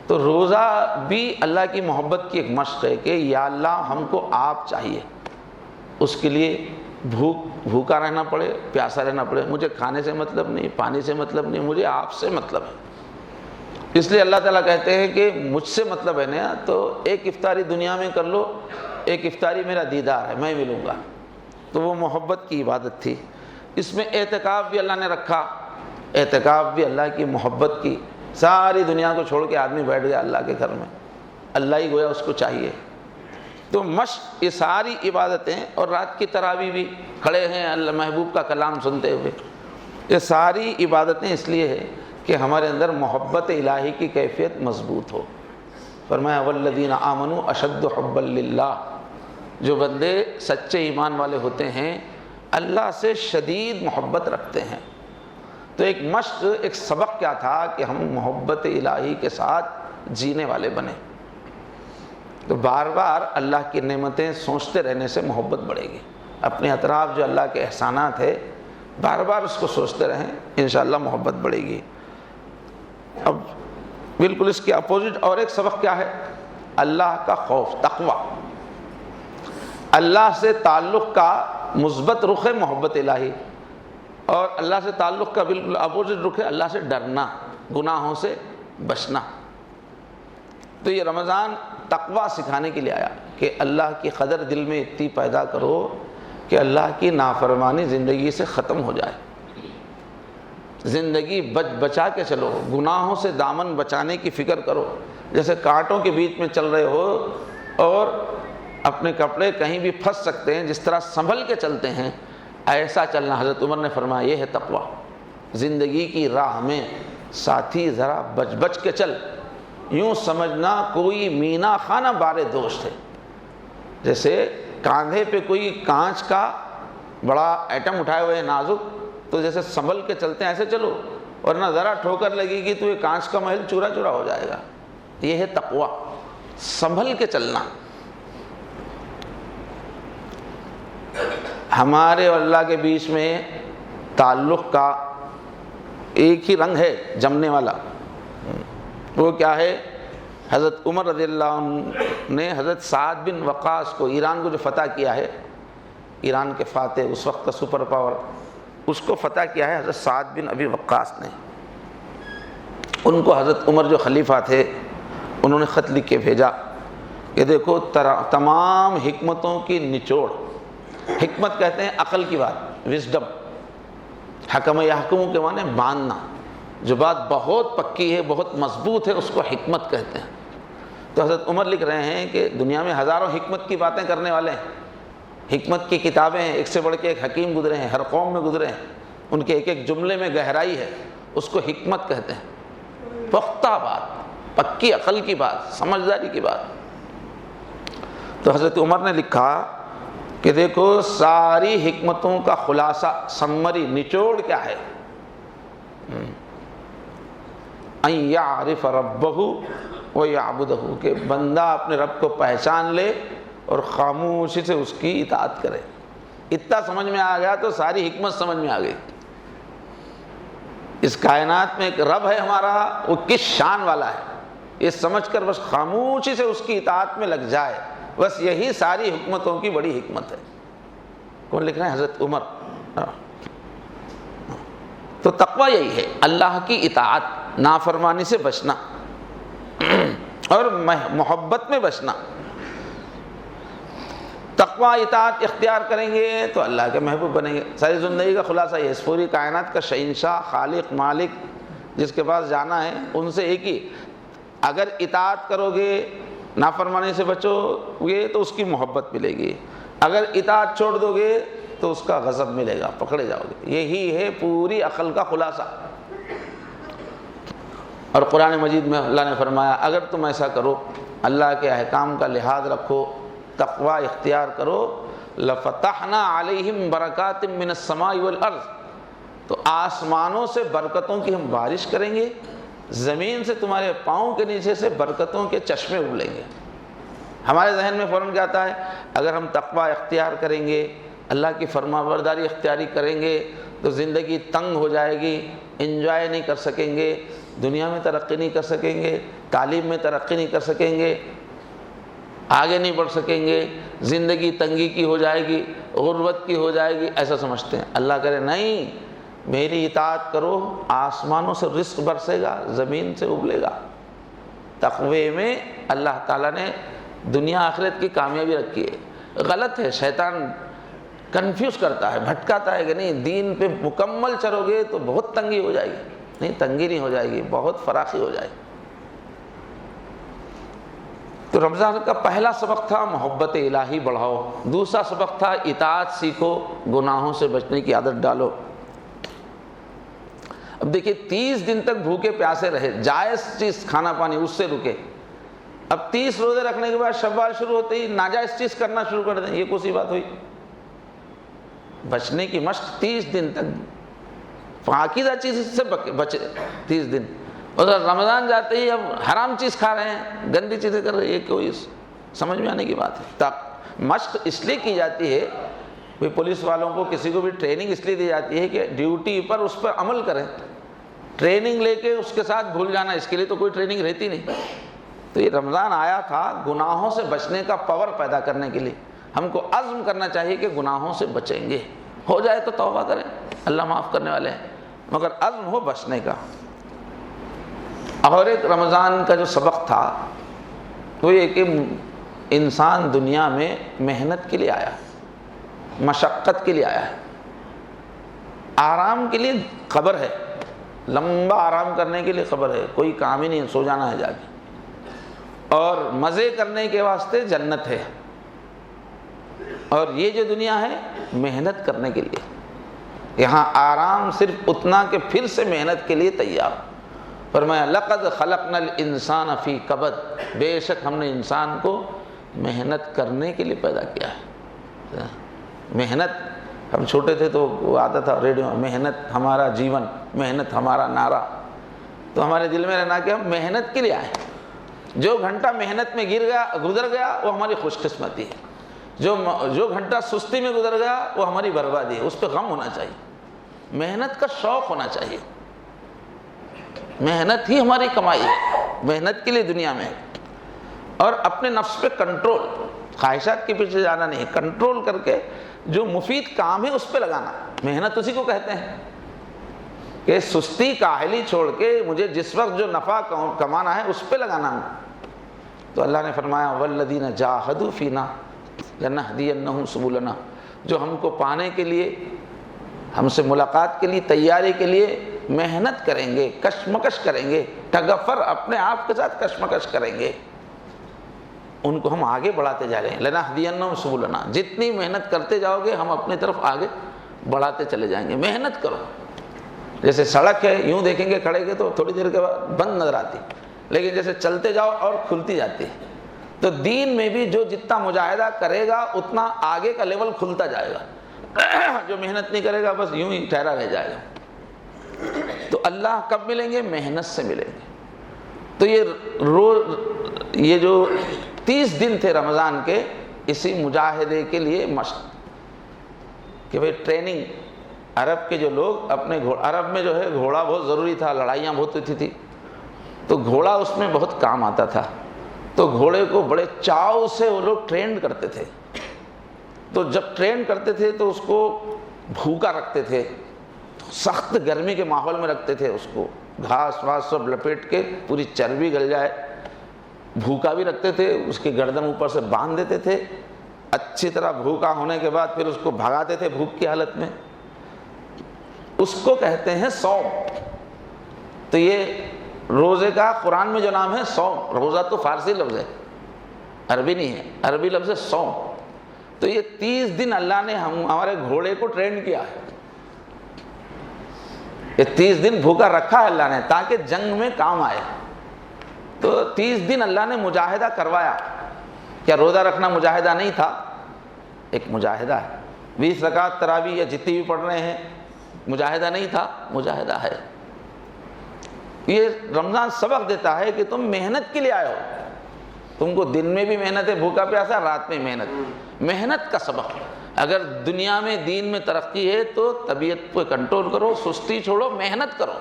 Speaker 1: تو روزہ بھی اللہ کی محبت کی ایک مشق ہے کہ یا اللہ ہم کو آپ چاہیے. اس کے لیے بھوکا رہنا پڑے، پیاسا رہنا پڑے، مجھے کھانے سے مطلب نہیں، پانی سے مطلب نہیں، مجھے آپ سے مطلب ہے. اس لیے اللہ تعالیٰ کہتے ہیں کہ مجھ سے مطلب ہے نا، تو ایک افطاری دنیا میں کر لو، ایک افطاری میرا دیدار ہے، میں ملوں گا. تو وہ محبت کی عبادت تھی. اس میں اعتکاف بھی اللہ نے رکھا. اعتکاف بھی اللہ کی محبت کی. ساری دنیا کو چھوڑ کے آدمی بیٹھ گیا اللہ کے گھر میں، اللہ ہی گویا اس کو چاہیے. تو مشق یہ ساری عبادتیں، اور رات کی تراویح بھی کھڑے ہیں اللہ محبوب کا کلام سنتے ہوئے، یہ ساری عبادتیں اس لیے ہے کہ ہمارے اندر محبت الہی کی کیفیت مضبوط ہو. فرمایا والذین آمنوا اشد حبا للہ، جو بندے سچے ایمان والے ہوتے ہیں اللہ سے شدید محبت رکھتے ہیں. تو ایک مشق، ایک سبق کیا تھا کہ ہم محبت الہی کے ساتھ جینے والے بنے. تو بار بار اللہ کی نعمتیں سوچتے رہنے سے محبت بڑھے گی. اپنے اطراف جو اللہ کے احسانات ہے بار بار اس کو سوچتے رہیں، انشاءاللہ محبت بڑھے گی. اب بالکل اس کے اپوزٹ اور ایک سبق کیا ہے؟ اللہ کا خوف، تقوی. اللہ سے تعلق کا مثبت رخ ہے محبت الہی، اور اللہ سے تعلق کا بالکل اپوزٹ رخ ہے اللہ سے ڈرنا، گناہوں سے بچنا. تو یہ رمضان تقوی سکھانے کے لیے آیا کہ اللہ کی قدر دل میں اتنی پیدا کرو کہ اللہ کی نافرمانی زندگی سے ختم ہو جائے. زندگی بچا کے چلو، گناہوں سے دامن بچانے کی فکر کرو. جیسے کانٹوں کے بیچ میں چل رہے ہو اور اپنے کپڑے کہیں بھی پھنس سکتے ہیں، جس طرح سنبھل کے چلتے ہیں ایسا چلنا. حضرت عمر نے فرمایا یہ ہے تقوی. زندگی کی راہ میں ساتھی ذرا بچ بچ کے چل، یوں سمجھنا کوئی مینا خانہ بارے دوست ہے. جیسے کاندھے پہ کوئی کانچ کا بڑا ایٹم اٹھائے ہوئے نازک، تو جیسے سنبھل کے چلتے ہیں ایسے چلو، ورنہ ذرا ٹھوکر لگے گی تو یہ کانچ کا محل چورا چورا ہو جائے گا. یہ ہے تقوی، سنبھل کے چلنا. ہمارے اور اللہ کے بیچ میں تعلق کا ایک ہی رنگ ہے جمنے والا. وہ کیا ہے؟ حضرت عمر رضی اللہ عنہ نے حضرت سعد بن وقاص کو، ایران کو جو فتح کیا ہے، ایران کے فاتح، اس وقت کا سپر پاور، اس کو فتح کیا ہے حضرت سعد بن ابی وقاص نے. ان کو حضرت عمر جو خلیفہ تھے انہوں نے خط لکھ کے بھیجا کہ دیکھو تمام حکمتوں کی نچوڑ، حکمت کہتے ہیں عقل کی بات، وزڈم. حکم یحکم کے معنی باندھنا، جو بات بہت پکی ہے، بہت مضبوط ہے، اس کو حکمت کہتے ہیں. تو حضرت عمر لکھ رہے ہیں کہ دنیا میں ہزاروں حکمت کی باتیں کرنے والے ہیں، حکمت کی کتابیں ہیں، ایک سے بڑھ کے ایک حکیم گزرے ہیں، ہر قوم میں گزرے ہیں، ان کے ایک ایک جملے میں گہرائی ہے، اس کو حکمت کہتے ہیں، پختہ بات، پکی عقل کی بات، سمجھداری کی بات۔ تو حضرت عمر نے لکھا کہ دیکھو ساری حکمتوں کا خلاصہ، سمری، نچوڑ کیا ہے؟ ان یعرف ربہ ویعبدہ، کہ بندہ اپنے رب کو پہچان لے اور خاموشی سے اس کی اطاعت کرے۔ اتنا سمجھ میں آ گیا تو ساری حکمت سمجھ میں آ گئی۔ اس کائنات میں ایک رب ہے ہمارا، وہ کس شان والا ہے، یہ سمجھ کر بس خاموشی سے اس کی اطاعت میں لگ جائے، بس یہی ساری حکمتوں کی بڑی حکمت ہے۔ کون لکھ رہے ہیں؟ حضرت عمر۔ تو تقوی یہی ہے، اللہ کی اطاعت، نافرمانی سے بچنا اور محبت میں بچنا۔ تقوی اطاعت اختیار کریں گے تو اللہ کے محبوب بنیں گے۔ ساری زندگی کا خلاصہ یہ، اس پوری کائنات کا شہنشاہ، خالق، مالک جس کے پاس جانا ہے، ان سے ایک ہی، اگر اطاعت کرو گے، نافرمانی سے بچو گے تو اس کی محبت ملے گی، اگر اطاعت چھوڑ دو گے تو اس کا غضب ملے گا، پکڑے جاؤ گے۔ یہی ہے پوری عقل کا خلاصہ۔ اور قرآن مجید میں اللہ نے فرمایا اگر تم ایسا کرو، اللہ کے احکام کا لحاظ رکھو، تقوی اختیار کرو، لفتحنا علیہم برکات من السماء والارض، تو آسمانوں سے برکتوں کی ہم بارش کریں گے، زمین سے تمہارے پاؤں کے نیچے سے برکتوں کے چشمے ابلیں گے۔ ہمارے ذہن میں فوراً کیا آتا ہے؟ اگر ہم تقوی اختیار کریں گے، اللہ کی فرما برداری اختیاری کریں گے تو زندگی تنگ ہو جائے گی، انجوائے نہیں کر سکیں گے، دنیا میں ترقی نہیں کر سکیں گے، تعلیم میں ترقی نہیں کر سکیں گے، آگے نہیں بڑھ سکیں گے، زندگی تنگی کی ہو جائے گی، غربت کی ہو جائے گی، ایسا سمجھتے ہیں۔ اللہ کرے نہیں، میری اطاعت کرو، آسمانوں سے رزق برسے گا، زمین سے ابلے گا۔ تقوی میں اللہ تعالیٰ نے دنیا آخرت کی کامیابی رکھی ہے۔ غلط ہے، شیطان کنفیوز کرتا ہے، بھٹکاتا ہے کہ نہیں دین پہ مکمل چلو گے تو بہت تنگی ہو جائے گی۔ نہیں، تنگی نہیں ہو جائے گی، بہت فراخی ہو جائے گی۔ تو رمضان کا پہلا سبق تھا محبت الہی بڑھاؤ، دوسرا سبق تھا اطاعت سیکھو، گناہوں سے بچنے کی عادت ڈالو۔ اب دیکھیں 30 دن تک بھوکے پیاسے رہے، جائز چیز کھانا پانی اس سے رکے، اب 30 روزے رکھنے کے بعد شوال شروع ہوتے ہی ناجائز چیز کرنا شروع کر دیں، یہ کون سی بات ہوئی؟ بچنے کی مشق 30 دن تک، پاکیزہ چیز سے بچے 30 دن، اور رمضان جاتے ہی اب حرام چیز کھا رہے ہیں، گندی چیزیں کر رہے ہیں، یہ کوئی سمجھ میں آنے کی بات ہے؟ مشق اس لیے کی جاتی ہے، پولیس والوں کو کسی کو بھی ٹریننگ اس لیے دی جاتی ہے کہ ڈیوٹی پر اس پر عمل کریں۔ ٹریننگ لے کے اس کے ساتھ بھول جانا، اس کے لیے تو کوئی ٹریننگ رہتی نہیں۔ تو یہ رمضان آیا تھا گناہوں سے بچنے کا پاور پیدا کرنے کے لیے، ہم کو عزم کرنا چاہیے کہ گناہوں سے بچیں گے، ہو جائے تو توبہ کریں، اللہ معاف کرنے والے ہیں، مگر عزم ہو بچنے کا۔ اور ایک رمضان کا جو سبق تھا وہ یہ کہ انسان دنیا میں محنت کے لیے آیا ہے، مشقت کے لیے آیا ہے، آرام کے لیے خبر ہے، لمبا آرام کرنے کے لیے خبر ہے، کوئی کام ہی نہیں، سو جانا ہے جا کے، اور مزے کرنے کے واسطے جنت ہے، اور یہ جو دنیا ہے محنت کرنے کے لیے، یہاں آرام صرف اتنا کہ پھر سے محنت کے لیے تیار۔ فرمایا لقد خلقنا الانسان فی کبد، بے شک ہم نے انسان کو محنت کرنے کے لیے پیدا کیا ہے۔ محنت، ہم چھوٹے تھے تو وہ آتا تھا ریڈیو میں، محنت ہمارا جیون، محنت ہمارا نعرہ، تو ہمارے دل میں رہنا کہ ہم محنت کے لیے آئے، جو گھنٹہ محنت میں گزر گیا وہ ہماری خوش قسمتی ہے، جو گھنٹہ سستی میں گزر گیا وہ ہماری بربادی ہے، اس پہ غم ہونا چاہیے، محنت کا شوق ہونا چاہیے، محنت ہی ہماری کمائی ہے، محنت کے لیے دنیا میں، اور اپنے نفس پہ کنٹرول، خواہشات کے پیچھے جانا نہیں، کنٹرول کر کے جو مفید کام ہے اس پہ لگانا، محنت اسی کو کہتے ہیں کہ سستی کاہلی چھوڑ کے مجھے جس وقت جو نفع کمانا ہے اس پہ لگانا۔ تو اللہ نے فرمایا والذین جاہدوا فینا لنہدینہم سبلنا، جو ہم کو پانے کے لیے، ہم سے ملاقات کے لیے، تیاری کے لیے محنت کریں گے، کشمکش کریں گے، تغفر اپنے آپ کے ساتھ کشمکش کریں گے، ان کو ہم آگے بڑھاتے جا رہے ہیں. لنہدینہم سبلنا، جتنی محنت کرتے جاؤ گے ہم اپنی طرف آگے بڑھاتے چلے جائیں گے. محنت کرو. جیسے سڑک ہے، یوں دیکھیں گے کھڑے کے تو تھوڑی دیر کے بعد بند نظر آتی، لیکن جیسے چلتے جاؤ اور کھلتی جاتی ہے. تو دین میں بھی جو جتنا مجاہدہ کرے گا اتنا آگے کا لیول کھلتا جائے گا. جو محنت نہیں کرے گا بس یوں ہی ٹھہرا رہ جائے گا. تو اللہ کب ملیں گے؟ محنت سے ملیں گے. تو یہ جو 30 دن تھے رمضان کے، اسی مجاہدے کے لیے مشق کہ بھئی ٹریننگ. عرب کے جو لوگ اپنے عرب میں جو ہے گھوڑا بہت ضروری تھا، لڑائیاں بہت ہوتی تھی، تو گھوڑا اس میں بہت کام آتا تھا. تو گھوڑے کو بڑے چاؤ سے وہ لوگ ٹرینڈ کرتے تھے. تو جب ٹرینڈ کرتے تھے تو اس کو بھوکا رکھتے تھے، سخت گرمی کے ماحول میں رکھتے تھے، اس کو گھاس واس سب لپیٹ کے پوری چربی گل جائے، بھوکا بھی رکھتے تھے. اس کی گردن اوپر سے باندھ دیتے تھے. اچھی طرح بھوکا ہونے کے بعد پھر اس کو بھگاتے تھے بھوک کی حالت میں. اس کو کہتے ہیں صوم. تو یہ روزے کا قرآن میں جو نام ہے صوم. روزہ تو فارسی لفظ ہے، عربی نہیں ہے، عربی لفظ ہے صوم. تو یہ 30 دن اللہ نے ہمارے گھوڑے کو ٹرین کیا ہے. یہ 30 دن بھوکا رکھا ہے اللہ نے تاکہ جنگ میں کام آئے. تو 30 دن اللہ نے مجاہدہ کروایا. کیا روزہ رکھنا مجاہدہ نہیں تھا؟ ایک مجاہدہ ہے. 20 رکعت تراویح یا جتنی بھی پڑھ رہے ہیں، مجاہدہ نہیں تھا؟ مجاہدہ ہے. یہ رمضان سبق دیتا ہے کہ تم محنت کے لیے آئے ہو. تم کو دن میں بھی محنت ہے، بھوکا پیاسا، رات میں محنت کا سبق. اگر دنیا میں دین میں ترقی ہے تو طبیعت کو کنٹرول کرو، سستی چھوڑو، محنت کرو.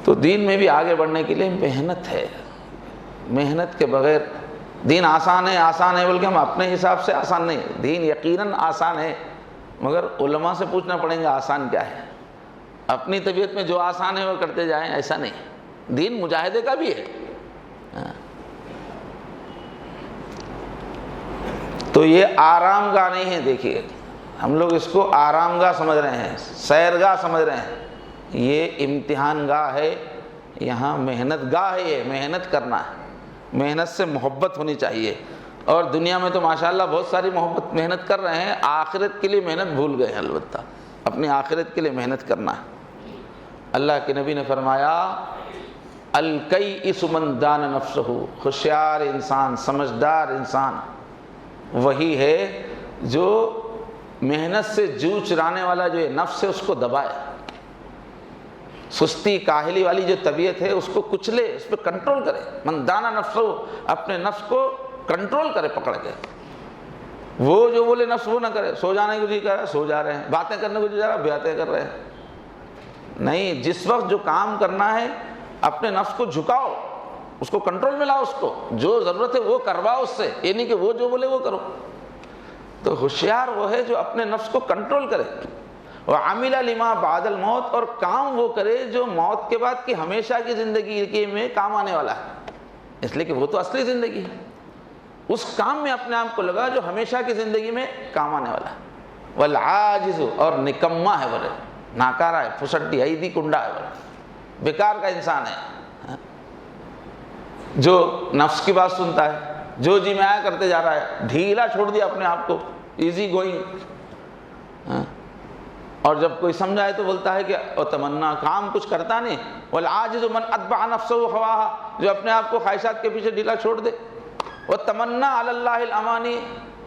Speaker 1: تو دین میں بھی آگے بڑھنے کے لیے محنت ہے. محنت کے بغیر دین آسان ہے بلکہ ہم اپنے حساب سے آسان نہیں. دین یقیناً آسان ہے، مگر علماء سے پوچھنا پڑیں گا آسان کیا ہے. اپنی طبیعت میں جو آسان ہے وہ کرتے جائیں، ایسا نہیں. دین مجاہدے کا بھی ہے. تو یہ آرام گاہ نہیں ہے. دیکھیے ہم لوگ اس کو آرام گاہ سمجھ رہے ہیں، سیر گاہ سمجھ رہے ہیں. یہ امتحان گاہ ہے. یہاں محنت گاہ ہے. یہ محنت کرنا ہے. محنت سے محبت ہونی چاہیے. اور دنیا میں تو ماشاءاللہ بہت ساری محنت کر رہے ہیں، آخرت کے لیے محنت بھول گئے ہیں. البتہ اپنی آخرت کے لیے محنت کرنا ہے. اللہ کے نبی نے فرمایا الکیس من دان نفسہ، ہوشیار انسان، سمجھدار انسان وہی ہے جو محنت سے جو چرانے والا جو یہ نفس ہے اس کو دبائے. سستی کاہلی والی جو طبیعت ہے اس کو کچلے، اس پہ کنٹرول کرے. من دانا نفسہ، اپنے نفس کو کنٹرول کرے پکڑ کے. وہ جو بولے نفس وہ نہ کرے. سو جانے کو جی کر رہا ہے سو جا رہے ہیں، باتیں کرنے کو جی جا رہا ہے باتیں کر رہے ہیں. نہیں، جس وقت جو کام کرنا ہے اپنے نفس کو جھکاؤ، اس کو کنٹرول میں لاؤ. اس کو جو ضرورت ہے وہ کرواؤ اس سے، یہ نہیں کہ وہ جو بولے وہ کرو. تو ہوشیار وہ ہے جو اپنے نفس کو کنٹرول کرے. وَعَمِلَ لِمَا بَعْدَ الْمَوْتِ، اور کام وہ کرے جو موت کے بعد کی ہمیشہ کی زندگی کے میں کام آنے والا ہے. اس لیے کہ وہ تو اصلی زندگی ہے. اس کام میں اپنے آپ کو لگا جو ہمیشہ کی زندگی میں کام آنے والا ہے. وَالْعَاجِزُ، اور نکما ہے بولے، ناکارہ ہے، پھسڈی ایدی کنڈا ہے بولے، بیکار کا انسان ہے جو نفس کی بات سنتا ہے، جو جی میں آیا کرتے جا رہا ہے، ڈھیلا چھوڑ دیا اپنے آپ کو، ایزی گوئنگ. اور جب کوئی سمجھائے تو بولتا ہے کہ او تمنا، کام کچھ کرتا نہیں. والعاجز من اتبع نفسه هواها، جو اپنے آپ کو خواہشات کے پیچھے ڈھیلا چھوڑ دے. وتمنا علی اللہ الامانی،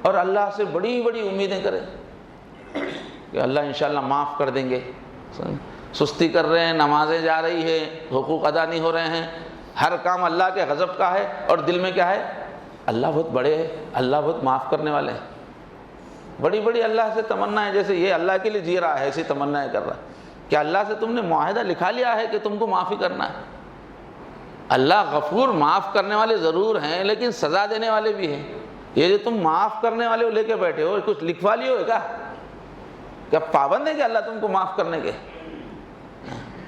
Speaker 1: اور اللہ سے بڑی بڑی امیدیں کرے کہ اللہ انشاءاللہ معاف کر دیں گے. سستی کر رہے ہیں، نمازیں جا رہی ہے، حقوق ادا نہیں ہو رہے ہیں، ہر کام اللہ کے غضب کا ہے، اور دل میں کیا ہے؟ اللہ بہت بڑے ہے، اللہ بہت معاف کرنے والے ہیں. بڑی بڑی اللہ سے تمنا ہے، جیسے یہ اللہ کے لیے جی رہا ہے ایسی تمنا کر رہا ہے. کیا اللہ سے تم نے معاہدہ لکھا لیا ہے کہ تم کو معافی کرنا ہے؟ اللہ غفور، معاف کرنے والے ضرور ہیں لیکن سزا دینے والے بھی ہیں. یہ جو تم معاف کرنے والے کو لے کے بیٹھے ہو، کچھ لکھوا لیے ہو کیا پابند ہے کہ اللہ تم کو معاف کرنے کے؟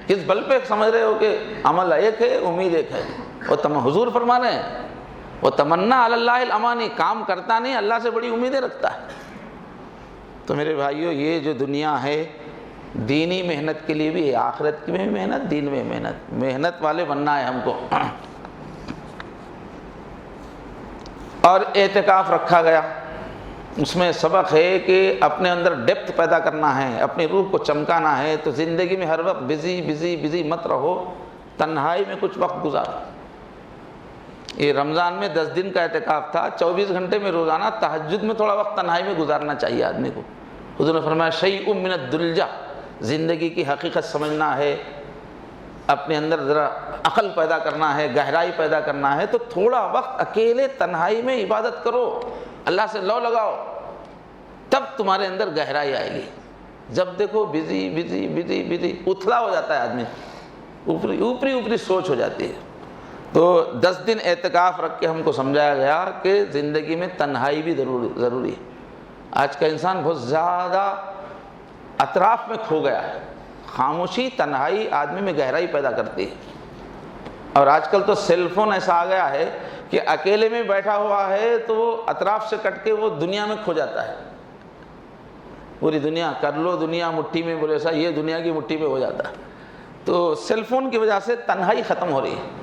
Speaker 1: کس بل پہ سمجھ رہے ہو کہ عمل ایک ہے امید ایک ہے؟ حضور فرما رہے ہیں وہ تمنا علی اللہ الامانی، کام کرتا نہیں، اللہ سے بڑی امیدیں رکھتا ہے. تو میرے بھائیو، یہ جو دنیا ہے دینی محنت کے لیے بھی ہے، آخرت کی میں محنت، دین میں محنت. محنت والے بننا ہے ہم کو. اور اعتکاف رکھا گیا، اس میں سبق ہے کہ اپنے اندر ڈیپتھ پیدا کرنا ہے، اپنی روح کو چمکانا ہے، تو زندگی میں ہر وقت بزی بزی بزی مت رہو، تنہائی میں کچھ وقت گزارو۔ یہ رمضان میں 10 دن کا اعتکاف تھا، 24 گھنٹے میں روزانہ تہجد میں تھوڑا وقت تنہائی میں گزارنا چاہیے آدمی کو۔ حضور نے فرمایا شیء من الدلجہ، زندگی کی حقیقت سمجھنا ہے، اپنے اندر ذرا عقل پیدا کرنا ہے، گہرائی پیدا کرنا ہے، تو تھوڑا وقت اکیلے تنہائی میں عبادت کرو، اللہ سے لو لگاؤ، تب تمہارے اندر گہرائی آئے گی۔ جب دیکھو بزی بزی بزی بزی اتھلا ہو جاتا ہے آدمی، اوپری سوچ ہو جاتی ہے۔ تو 10 دن اعتکاف رکھ کے ہم کو سمجھایا گیا کہ زندگی میں تنہائی بھی ضروری ہے۔ آج کا انسان بہت زیادہ اطراف میں کھو گیا ہے، خاموشی تنہائی آدمی میں گہرائی پیدا کرتی ہے۔ اور آج کل تو سیل فون ایسا آ گیا ہے کہ اکیلے میں بیٹھا ہوا ہے تو وہ اطراف سے کٹ کے وہ دنیا میں کھو جاتا ہے، پوری دنیا کر لو دنیا مٹھی میں، بولے ایسا یہ دنیا کی مٹھی میں ہو جاتا ہے۔ تو سیل فون کی وجہ سے تنہائی ختم ہو رہی ہے۔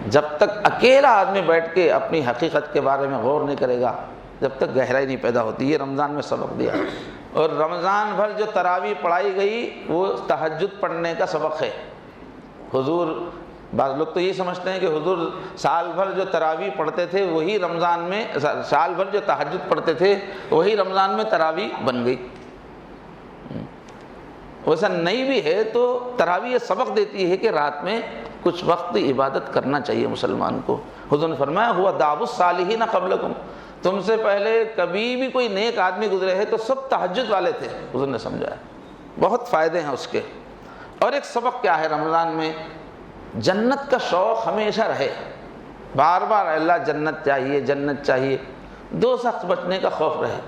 Speaker 1: جب تک اکیلا آدمی بیٹھ کے اپنی حقیقت کے بارے میں غور نہیں کرے گا، جب تک گہرائی نہیں پیدا ہوتی۔ یہ رمضان میں سبق دیا، اور رمضان بھر جو تراویح پڑھائی گئی وہ تہجد پڑھنے کا سبق ہے۔ حضور، بعض لوگ تو یہ سمجھتے ہیں کہ حضور سال بھر جو تراویح پڑھتے تھے وہی رمضان میں، سال بھر جو تہجد پڑھتے تھے وہی رمضان میں تراویح بن گئی۔ ویسا نہیں بھی ہے تو تراویح یہ سبق دیتی ہے کہ رات میں کچھ وقت عبادت کرنا چاہیے مسلمان کو۔ حضور نے فرمایا ہوا دعو الصالحین قبلکم، تم سے پہلے کبھی بھی کوئی نیک آدمی گزرے ہے تو سب تہجد والے تھے۔ حضور نے سمجھایا بہت فائدے ہیں اس کے۔ اور ایک سبق کیا ہے رمضان میں، جنت کا شوق ہمیشہ رہے، بار بار اللہ جنت چاہیے جنت چاہیے، دوزخ سے بچنے کا خوف رہے۔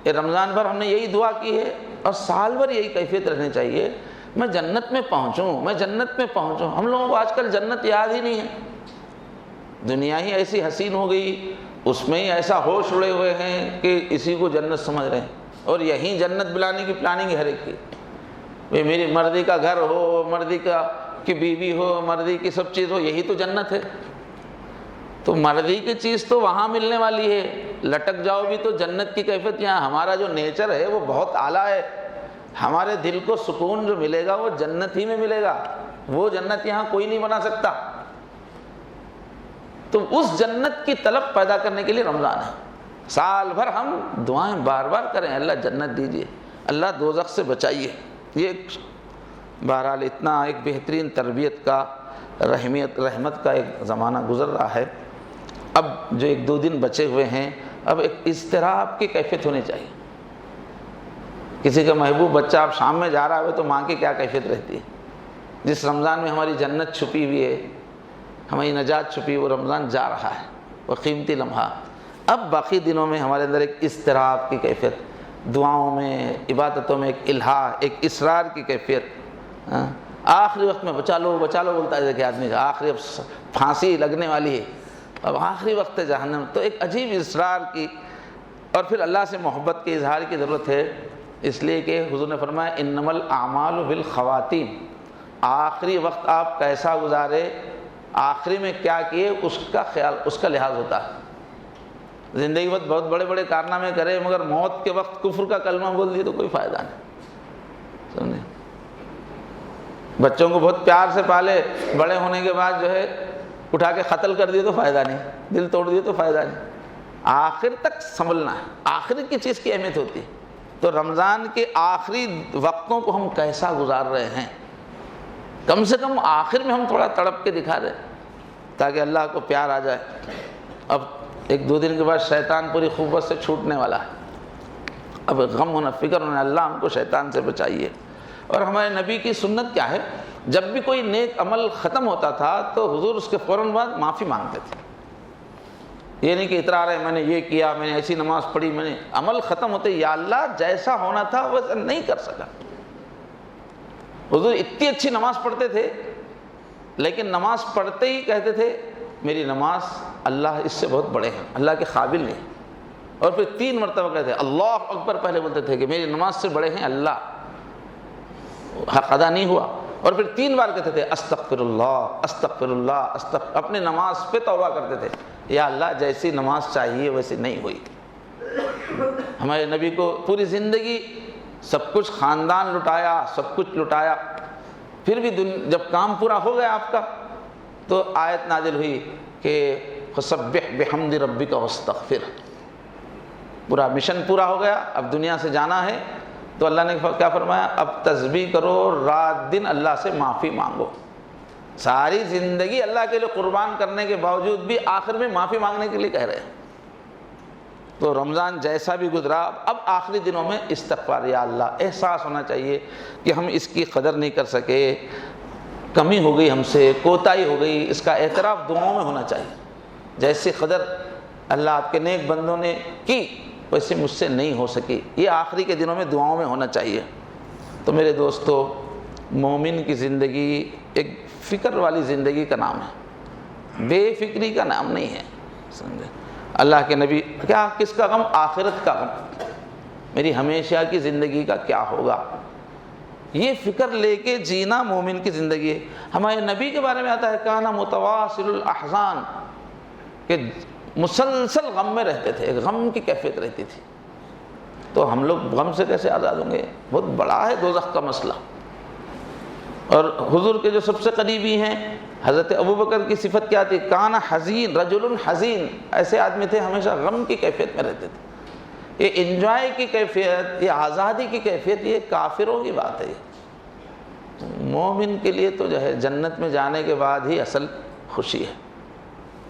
Speaker 1: یہ رمضان بھر ہم نے یہی دعا کی ہے، اور سال بھر یہی کیفیت رہنی چاہیے، میں جنت میں پہنچوں، میں جنت میں پہنچوں۔ ہم لوگوں کو آج کل جنت یاد ہی نہیں ہے، دنیا ہی ایسی حسین ہو گئی، اس میں ہی ایسا ہوش اڑے ہوئے ہیں کہ اسی کو جنت سمجھ رہے ہیں، اور یہیں جنت بلانے کی پلاننگ ہے ہر ایک کی۔ بھئی میری مرضی کا گھر ہو، مرضی کی بیوی ہو، مرضی کی سب چیز ہو، یہی تو جنت ہے۔ تو مرضی کی چیز تو وہاں ملنے والی ہے، لٹک جاؤ بھی تو جنت کی کیفیت یہاں۔ ہمارا جو نیچر ہے وہ بہت اعلیٰ ہے، ہمارے دل کو سکون جو ملے گا وہ جنت ہی میں ملے گا، وہ جنت یہاں کوئی نہیں بنا سکتا۔ تو اس جنت کی طلب پیدا کرنے کے لیے رمضان ہے۔ سال بھر ہم دعائیں بار بار کریں، اللہ جنت دیجیے، اللہ دوزخ سے بچائیے۔ یہ بہرحال اتنا ایک بہترین تربیت کا، رحمت کا ایک زمانہ گزر رہا ہے۔ اب جو 1-2 دن بچے ہوئے ہیں، اب ایک اضطراب کی کیفیت ہونی چاہیے۔ کسی کا محبوب بچہ اب شام میں جا رہا ہے تو ماں کی کیا کیفیت رہتی ہے؟ جس رمضان میں ہماری جنت چھپی ہوئی ہے، ہماری نجات چھپی، وہ رمضان جا رہا ہے، وہ قیمتی لمحہ۔ اب باقی دنوں میں ہمارے اندر ایک اضطراب کی کیفیت، دعاؤں میں، عبادتوں میں ایک الہا، ایک اصرار کی کیفیت۔ آخری وقت میں بچا لو بولتا ہے، دیکھیں آدمی کا آخری پھانسی لگنے والی ہے، اب آخری وقت ہے جہنم، تو ایک عجیب اصرار کی، اور پھر اللہ سے محبت کے اظہار کی ضرورت ہے۔ اس لیے کہ حضور نے فرمایا انما الاعمال بالخواتیم، آخری وقت آپ کیسا گزارے، آخری میں کیا کیے، اس کا خیال، اس کا لحاظ ہوتا ہے۔ زندگی میں بہت بڑے بڑے کارنامے کرے مگر موت کے وقت کفر کا کلمہ بول دیے تو کوئی فائدہ نہیں۔ سمجھے، بچوں کو بہت پیار سے پالے، بڑے ہونے کے بعد جو ہے اٹھا کے قتل کر دیے تو فائدہ نہیں، دل توڑ دیے تو فائدہ نہیں۔ آخر تک سنبھلنا ہے، آخر کی چیز کی اہمیت ہوتی ہے۔ تو رمضان کے آخری وقتوں کو ہم کیسا گزار رہے ہیں، کم سے کم آخر میں ہم تھوڑا تڑپ کے دکھا دیں تاکہ اللہ کو پیار آ جائے۔ اب 1-2 دن کے بعد شیطان پوری قوت سے چھوٹنے والا ہے، اب غم ہونا، فکر ہونا، اللہ ہم کو شیطان سے بچائیے۔ اور ہمارے نبی کی سنت کیا ہے، جب بھی کوئی نیک عمل ختم ہوتا تھا تو حضور اس کے فوراً بعد معافی مانگتے تھے۔ یہ نہیں کہ اطرار ہے میں نے یہ کیا، میں نے ایسی نماز پڑھی، میں نے، عمل ختم ہوتے یا اللہ جیسا ہونا تھا ویسا نہیں کر سکا۔ حضور اتنی اچھی نماز پڑھتے تھے لیکن نماز پڑھتے ہی کہتے تھے میری نماز اللہ اس سے بہت بڑے ہیں، اللہ کے قابل نہیں، اور پھر 3 مرتبہ کہتے اللہ اکبر، پہلے بولتے تھے کہ میری نماز سے بڑے ہیں اللہ، حق ادا نہیں ہوا، اور پھر 3 بار کہتے تھے استغفر اللہ استغفر اللہ اپنے نماز پہ توبہ کرتے تھے، یا اللہ جیسی نماز چاہیے ویسی نہیں ہوئی. ہمارے نبی کو پوری زندگی سب کچھ خاندان لٹایا، سب کچھ لٹایا، پھر بھی جب کام پورا ہو گیا آپ کا تو آیت نازل ہوئی کہ فسبح بحمد ربک واستغفر. پورا مشن پورا ہو گیا، اب دنیا سے جانا ہے تو اللہ نے کیا فرمایا؟ اب تسبیح کرو، رات دن اللہ سے معافی مانگو. ساری زندگی اللہ کے لیے قربان کرنے کے باوجود بھی آخر میں معافی مانگنے کے لیے کہہ رہے ہیں. تو رمضان جیسا بھی گزرا، اب آخری دنوں میں استغفار، یا اللہ. احساس ہونا چاہیے کہ ہم اس کی قدر نہیں کر سکے، کمی ہو گئی ہم سے، کوتاہی ہو گئی، اس کا اعتراف دعاؤں میں ہونا چاہیے. جیسی قدر اللہ آپ کے نیک بندوں نے کی ویسے مجھ سے نہیں ہو سکی، یہ آخری کے دنوں میں دعاؤں میں ہونا چاہیے. تو میرے دوستو، مومن کی زندگی ایک فکر والی زندگی کا نام ہے، بے فکری کا نام نہیں ہے. سمجھے؟ اللہ کے نبی کیا، کس کا غم؟ آخرت کا غم، میری ہمیشہ کی زندگی کا کیا ہوگا. یہ فکر لے کے جینا مومن کی زندگی ہے. ہمارے نبی کے بارے میں آتا ہے کانا متواصل الاحزان، کہ مسلسل غم میں رہتے تھے، غم کی کیفیت رہتی تھی. تو ہم لوگ غم سے کیسے آزاد ہوں گے؟ بہت بڑا ہے دوزخ کا مسئلہ. اور حضور کے جو سب سے قریبی ہیں حضرت ابوبکر کی صفت کیا تھی؟ کانا حزین، رجل حزین. ایسے آدمی تھے ہمیشہ غم کی کیفیت میں رہتے تھے. یہ انجوائے کی کیفیت، یہ آزادی کی کیفیت، یہ کافروں کی بات ہے. مومن کے لیے تو جو ہے جنت میں جانے کے بعد ہی اصل خوشی ہے.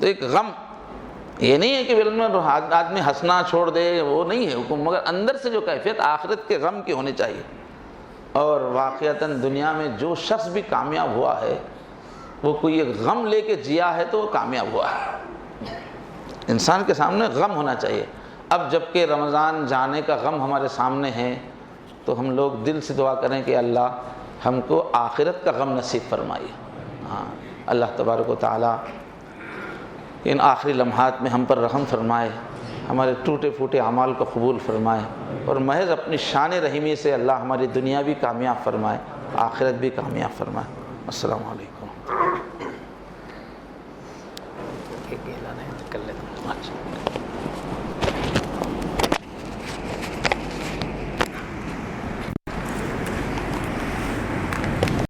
Speaker 1: تو ایک غم، یہ نہیں ہے کہ آدمی ہنسنا چھوڑ دے، وہ نہیں ہے حکم، مگر اندر سے جو کیفیت آخرت کے غم کی ہونی چاہیے. اور واقعتاً دنیا میں جو شخص بھی کامیاب ہوا ہے وہ کوئی ایک غم لے کے جیا ہے تو وہ کامیاب ہوا ہے. انسان کے سامنے غم ہونا چاہیے. اب جب کہ رمضان جانے کا غم ہمارے سامنے ہے تو ہم لوگ دل سے دعا کریں کہ اللہ ہم کو آخرت کا غم نصیب فرمائیے. ہاں، اللہ تبارک و تعالیٰ ان آخری لمحات میں ہم پر رحم فرمائے، ہمارے ٹوٹے پھوٹے اعمال کو قبول فرمائے، اور محض اپنی شان رحیمی سے اللہ ہماری دنیا بھی کامیاب فرمائے، آخرت بھی کامیاب فرمائے. السلام علیکم.
Speaker 2: کر لیتے ہیں.